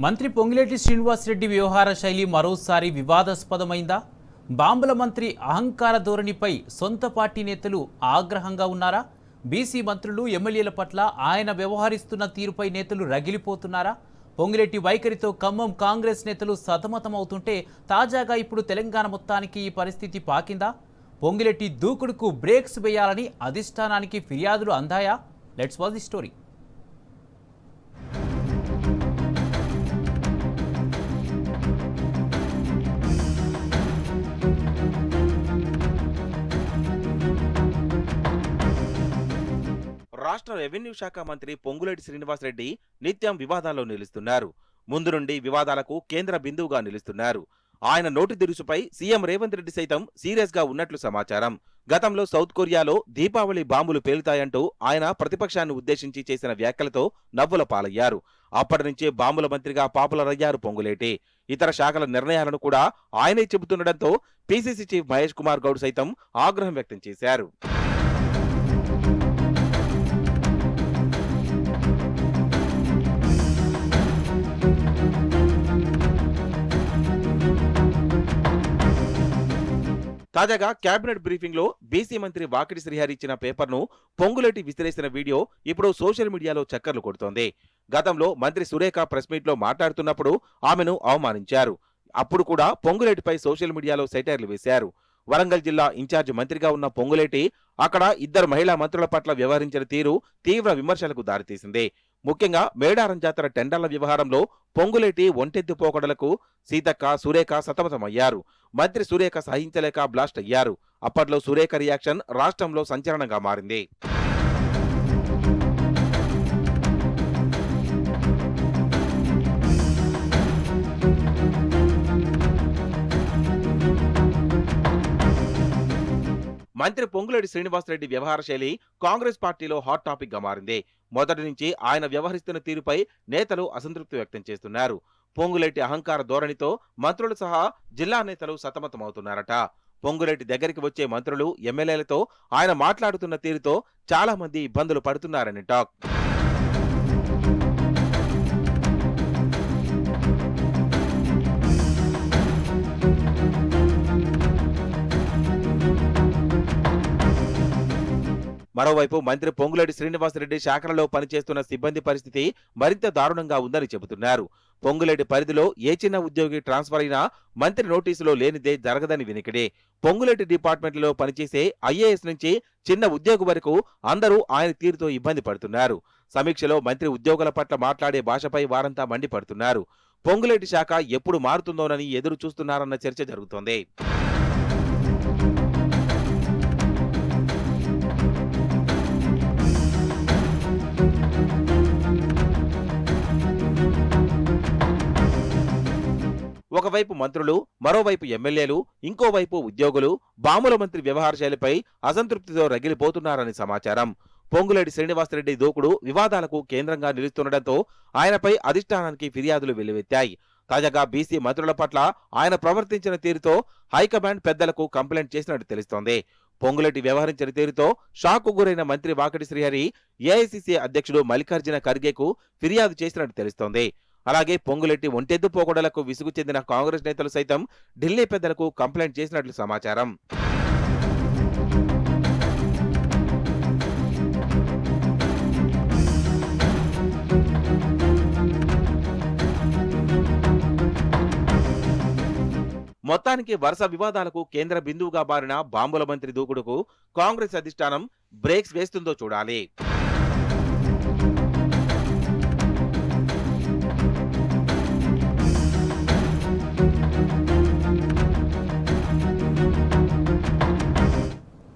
మంత్రి పొంగిలేటి శ్రీనివాసరెడ్డి వ్యవహార శైలి మరోసారి వివాదాస్పదమైందా? బాంబుల మంత్రి అహంకార ధోరణిపై సొంత పార్టీ నేతలు ఆగ్రహంగా ఉన్నారా? బీసీ మంత్రులు ఎమ్మెల్యేల పట్ల ఆయన వ్యవహరిస్తున్న తీరుపై నేతలు రగిలిపోతున్నారా? పొంగిలేటి వైఖరితో ఖమ్మం కాంగ్రెస్ నేతలు సతమతమవుతుంటే తాజాగా ఇప్పుడు తెలంగాణ మొత్తానికి ఈ పరిస్థితి పాకిందా? పొంగిలేటి దూకుడుకు బ్రేక్స్ వేయాలని అధిష్టానానికి ఫిర్యాదులు అందాయా? Let's watch the story. రాష్ట్ర రెవెన్యూ శాఖ మంత్రి పొంగులేటి శ్రీనివాసరెడ్డి నిత్యం వివాదాల్లో నిలుస్తున్నారు. ముందు నుండి వివాదాలకు కేంద్ర బిందువుగా నిలుస్తున్నారు. ఆయన నోటి దురుసుపై సీఎం రేవంత్ రెడ్డి సైతం సీరియస్ గా ఉన్నట్లు సమాచారం. గతంలో సౌత్ కొరియాలో దీపావళి బాంబులు పేలుతాయంటూ ఆయన ప్రతిపక్షాన్ని ఉద్దేశించి చేసిన వ్యాఖ్యలతో నవ్వుల పాలయ్యారు. అప్పటి నుంచే బాంబుల మంత్రిగా పాపులర్ అయ్యారు పొంగులేటి. ఇతర శాఖల నిర్ణయాలను కూడా ఆయనే చెబుతుండటంతో పీసీసీ చీఫ్ మహేష్ కుమార్ గౌడ్ సైతం ఆగ్రహం వ్యక్తం చేశారు. తాజాగా కేబినెట్ బ్రీఫింగ్ లో బీసీ మంత్రి వాకిటి శ్రీహరి ఇచ్చిన పేపర్ను పొంగులేటి విసిరేసిన వీడియో ఇప్పుడు సోషల్ మీడియాలో చక్కర్లు కొడుతోంది. గతంలో మంత్రి సురేఖ ప్రెస్ మీట్ లో మాట్లాడుతున్నప్పుడు ఆమెను అవమానించారు. అప్పుడు కూడా పొంగులేటిపై సోషల్ మీడియాలో సెటైర్లు వేశారు. వరంగల్ జిల్లా ఇన్ఛార్జ్ మంత్రిగా ఉన్న పొంగులేటి అక్కడ ఇద్దరు మహిళా మంత్రుల పట్ల వ్యవహరించిన తీరు తీవ్ర విమర్శలకు దారితీసింది. ముఖ్యంగా మేడారం జాతర టెండర్ల వ్యవహారంలో పొంగులేటి ఒంటెద్దు పోకడలకు సీతక్క, సురేఖ సతమతమయ్యారు. మంత్రి సురేఖ సహించలేక బ్లాస్ట్ అయ్యారు. అప్పట్లో సురేఖ రియాక్షన్ రాష్ట్రంలో సంచలనంగా మారింది. మంత్రి పొంగులేటి శ్రీనివాసరెడ్డి వ్యవహార శైలి కాంగ్రెస్ పార్టీలో హాట్ టాపిక్ గా మారింది. మొదటి నుంచి ఆయన వ్యవహరిస్తున్న తీరుపై నేతలు అసంతృప్తి వ్యక్తం చేస్తున్నారు. పొంగులేటి అహంకార ధోరణితో మంత్రులు సహా జిల్లా నేతలు సతమతమవుతున్నారట. పొంగులేటి దగ్గరికి వచ్చే మంత్రులు, ఎమ్మెల్యేలతో ఆయన మాట్లాడుతున్న తీరుతో చాలా మంది ఇబ్బందులు పడుతున్నారని టాక్. మరోవైపు మంత్రి పొంగులేటి శ్రీనివాసరెడ్డి శాఖలలో పనిచేస్తున్న సిబ్బంది పరిస్థితి మరింత దారుణంగా ఉందని చెబుతున్నారు. పొంగులేటి పరిధిలో ఏ చిన్న ఉద్యోగి ట్రాన్స్ఫర్ అయినా మంత్రి నోటీసులో లేనిదే జరగదని వినికిడే. పొంగులేటి డిపార్ట్మెంట్లో పనిచేసే ఐఏఎస్ నుంచి చిన్న ఉద్యోగి వరకు అందరూ ఆయన తీరుతో ఇబ్బంది పడుతున్నారు. సమీక్షలో మంత్రి ఉద్యోగుల పట్ల మాట్లాడే భాషపై వారంతా మండిపడుతున్నారు. పొంగులేటి శాఖ ఎప్పుడు మారుతుందోనని ఎదురు చూస్తున్నారన్న చర్చ జరుగుతోంది. ఒకవైపు మంత్రులు, మరోవైపు ఎమ్మెల్యేలు, ఇంకోవైపు ఉద్యోగులు బాంబుల మంత్రి వ్యవహార శైలిపై అసంతృప్తితో రగిలిపోతున్నారని సమాచారం. పొంగులేటి శ్రీనివాసరెడ్డి దూకుడు వివాదాలకు కేంద్రంగా నిలుస్తుండటంతో ఆయనపై అధిష్టానానికి ఫిర్యాదులు వెల్లువెత్తాయి. తాజాగా బీసీ మంత్రుల పట్ల ఆయన ప్రవర్తించిన తీరుతో హైకమాండ్ పెద్దలకు కంప్లైంట్ చేసినట్టు తెలుస్తోంది. పొంగులేటి వ్యవహరించిన తీరుతో షాక్ గురైన మంత్రి వాకిటి శ్రీహరి ఏఐసీసీ అధ్యక్షుడు మల్లికార్జున ఖర్గేకు ఫిర్యాదు చేసినట్టు తెలుస్తోంది. అలాగే పొంగులేటి ఒంటెద్దు పోకడలకు విసుగు చెందిన కాంగ్రెస్ నేతలు సైతం ఢిల్లీ పెద్దలకు కంప్లైంట్ చేసినట్లు సమాచారం. మొత్తానికి వరుస వివాదాలకు కేంద్ర బిందువుగా మారిన బాంబుల మంత్రి దూకుడుకు కాంగ్రెస్ అధిష్టానం బ్రేక్స్ వేస్తుందో చూడాలి.